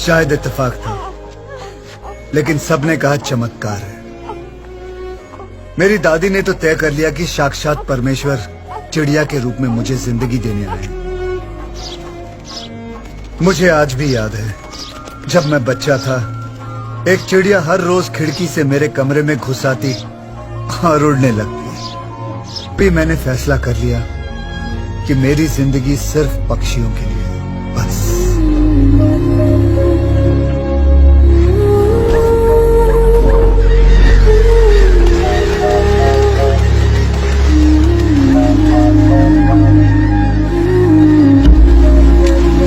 शायद इत्तेफाक था, लेकिन सबने कहा चमत्कार है। मेरी दादी ने तो तय कर लिया कि साक्षात परमेश्वर चिड़िया के रूप में मुझे जिंदगी देने आए हैं। मुझे आज भी याद है, जब मैं बच्चा था, एक चिड़िया हर रोज खिड़की से मेरे कमरे में घुस आती और उड़ने लगती। भी मैंने फैसला कर लिया कि मेरी जिंदगी सिर्फ पक्षियों के लिए है, बस।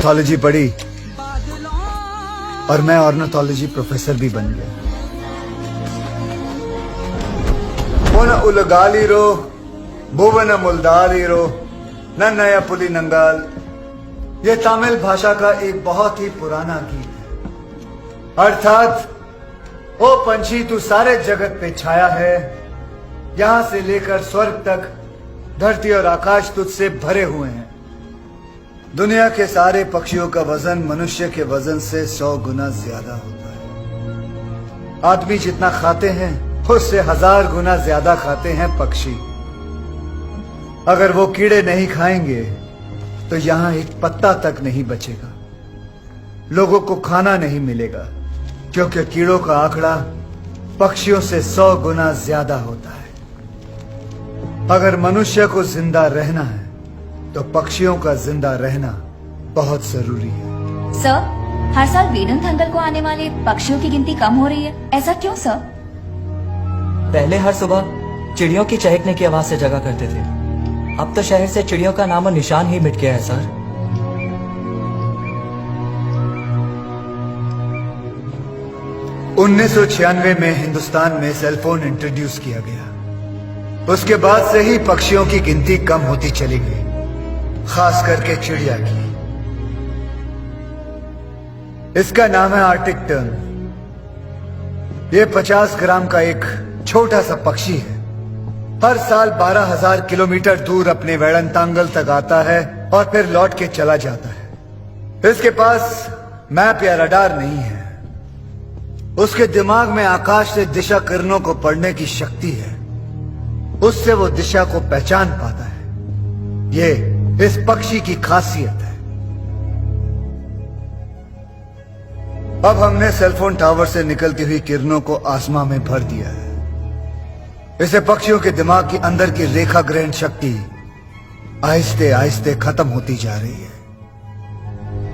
ऑर्निथोलॉजी पढ़ी और मैं ऑर्निथोलॉजी प्रोफेसर भी बन गया। मोन उलगालीरो भुवन मुल्दालीरो नन्नया पुली नंगाल, यह तमिल भाषा का एक बहुत ही पुराना गीत है। अर्थात, ओ पंछी तू सारे जगत पे छाया है, यहां से लेकर स्वर्ग तक धरती और आकाश तुझसे भरे हुए हैं। दुनिया के सारे पक्षियों का वजन मनुष्य के वजन से 100 गुना ज्यादा होता है। आदमी जितना खाते हैं उससे 1000 गुना ज्यादा खाते हैं पक्षी। अगर वो कीड़े नहीं खाएंगे तो यहां एक पत्ता तक नहीं बचेगा। लोगों को खाना नहीं मिलेगा, क्योंकि कीड़ों का आंकड़ा पक्षियों से 100 गुना ज्यादा होता है। अगर मनुष्य को जिंदा रहना है तो पक्षियों का जिंदा रहना बहुत जरूरी है। सर, हर साल वेदांत अंकल को आने वाले पक्षियों की गिनती कम हो रही है, ऐसा क्यों सर? पहले हर सुबह चिड़ियों की चहकने की आवाज से जगा करते थे, अब तो शहर से चिड़ियों का नामो निशान ही मिट गया है सर। (1996) में हिंदुस्तान में सेलफोन इंट्रोड्यूस किया गया। उसके बाद से ही पक्षियों की गिनती कम होती चली गई, खास करके चिड़िया की। इसका नाम है आर्टिक टर्न। यह 50 ग्राम का एक छोटा सा पक्षी है। हर साल 12,000 किलोमीटर दूर अपने वेड़ंतांगल तक आता है और फिर लौट के चला जाता है। इसके पास मैप या रडार नहीं है। उसके दिमाग में आकाश से दिशा किरणों को पढ़ने की शक्ति है। उससे वो दिशा को पहचान पाता है। ये इस पक्षी की खासियत है। अब हमने सेलफोन टावर से निकलती हुई किरणों को आसमां में भर दिया है। इसे पक्षियों के दिमाग के अंदर की रेखा ग्रहण शक्ति आहिस्ते आहिस्ते खत्म होती जा रही है।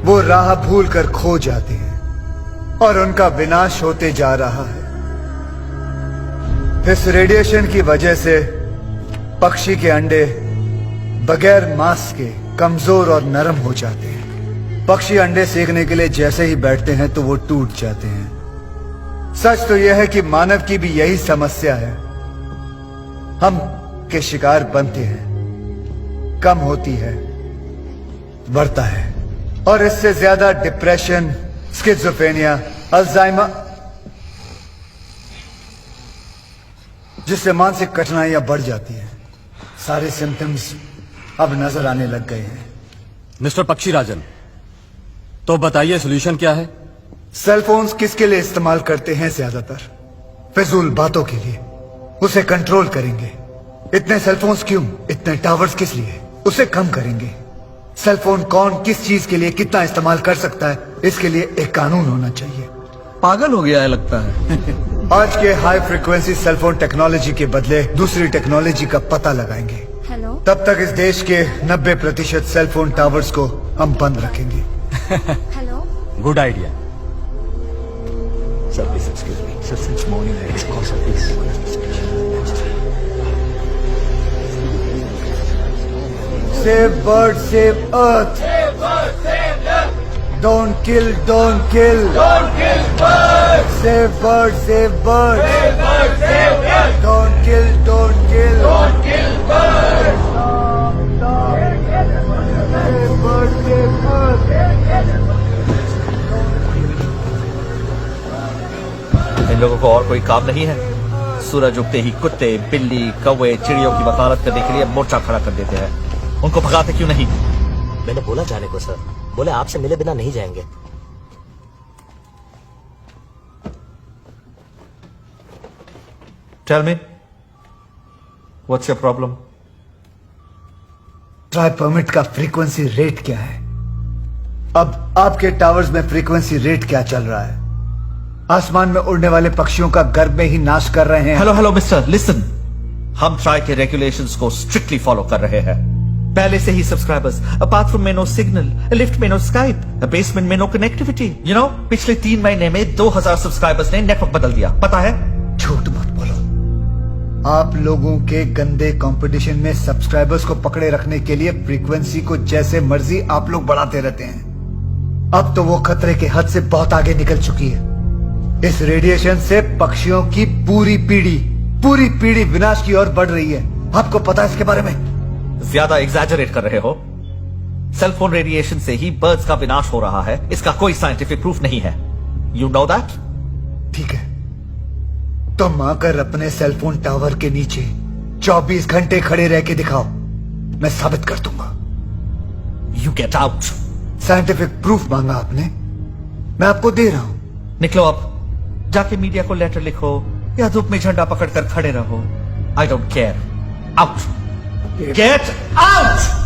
वो राह भूल कर खो जाते हैं और उनका विनाश होते जा रहा है। इस रेडिएशन की वजह से पक्षी के अंडे बगैर मांस के कमजोर और नरम हो जाते हैं। पक्षी अंडे सेकने के लिए जैसे ही बैठते हैं तो वो टूट जाते हैं। सच तो यह है कि मानव की भी यही समस्या है। हम के शिकार बनते हैं, कम होती है, बढ़ता है, और इससे ज्यादा डिप्रेशन, स्किज़ोफ्रेनिया, अल्जाइमर, जिससे मानसिक कठिनाइयां बढ़ जाती हैं, सारे सिम्टम्स अब नजर आने लग गए हैं। मिस्टर पक्षीराजन, तो बताइए सॉल्यूशन क्या है? सेलफोन्स किसके लिए इस्तेमाल करते हैं? ज्यादातर फिजूल बातों के लिए। उसे कंट्रोल करेंगे। इतने सेलफोन्स क्यों? इतने टावर्स किस लिए? उसे कम करेंगे। सेलफोन कौन किस चीज के लिए कितना इस्तेमाल कर सकता है, इसके लिए एक कानून होना चाहिए। पागल हो गया है लगता है। आज के हाई फ्रीक्वेंसी सेलफोन टेक्नोलॉजी के बदले दूसरी टेक्नोलॉजी का पता लगाएंगे। हेलो, तब तक इस देश के 90% सेलफोन टावर्स को हम बंद रखेंगे। Hello, good idea. Sir, please excuse me. Sir, since morning I had call, sir, please. Save bird, save earth. Save bird, save earth. Don't kill, don't kill. Don't kill birds. Save bird, save bird. Save bird, save earth. Don't kill, don't kill. Don't kill birds. Save bird, save earth. इन लोगों को और कोई काम नहीं है? सूरज उगते ही कुत्ते, बिल्ली, कौवे, चिड़ियों की वकालत करने के लिए मोर्चा खड़ा कर देते हैं। उनको भगाते क्यों नहीं? मैंने बोला जाने को सर, बोले आपसे मिले बिना नहीं जाएंगे। Tell me what's your problem? Try permit का फ्रीक्वेंसी रेट क्या है? अब आपके टावर्स में फ्रीक्वेंसी रेट क्या चल रहा है? आसमान में उड़ने वाले पक्षियों का गर्भ में ही नाश कर रहे हैं। Hello hello mister, listen. हम ट्राई के रेगुलेशंस को स्ट्रिक्टली फॉलो कर रहे हैं। पहले से ही सब्सक्राइबर्स, बाथरूम में नो सिग्नल, लिफ्ट में नो स्काइप, बेसमेंट में नो कनेक्टिविटी। यू नो, पिछले 3 महीने में 2000 सब्सक्राइबर्स ने नेटवर्क बदल दिया, पता है? झूठ मत बोलो। आप लोगों के गंदे कंपटीशन में सब्सक्राइबर्स को पकड़े रखने के लिए फ्रीक्वेंसी को जैसे मर्जी आप लोग बढ़ाते रहते हैं। अब तो वो खतरे के हद से बहुत आगे निकल चुकी है। इस रेडिएशन से पक्षियों की पूरी पीढ़ी विनाश की ओर बढ़ रही है। आपको पता है इसके बारे में? ज्यादा एग्जैजरेट कर रहे हो। सेलफोन रेडिएशन से ही बर्ड्स का विनाश हो रहा है, इसका कोई साइंटिफिक प्रूफ नहीं है। You know that? ठीक है, तुम आकर अपने सेलफोन टावर के नीचे 24 घंटे खड़े रह के दिखाओ, मैं साबित कर दूंगा। You get out. Scientific proof मांगा आपने, मैं आपको दे रहा हूं। निकलो अब, जाके मीडिया को लेटर लिखो या धूप में झंडा पकड़कर खड़े रहो। I don't care. Out, get out.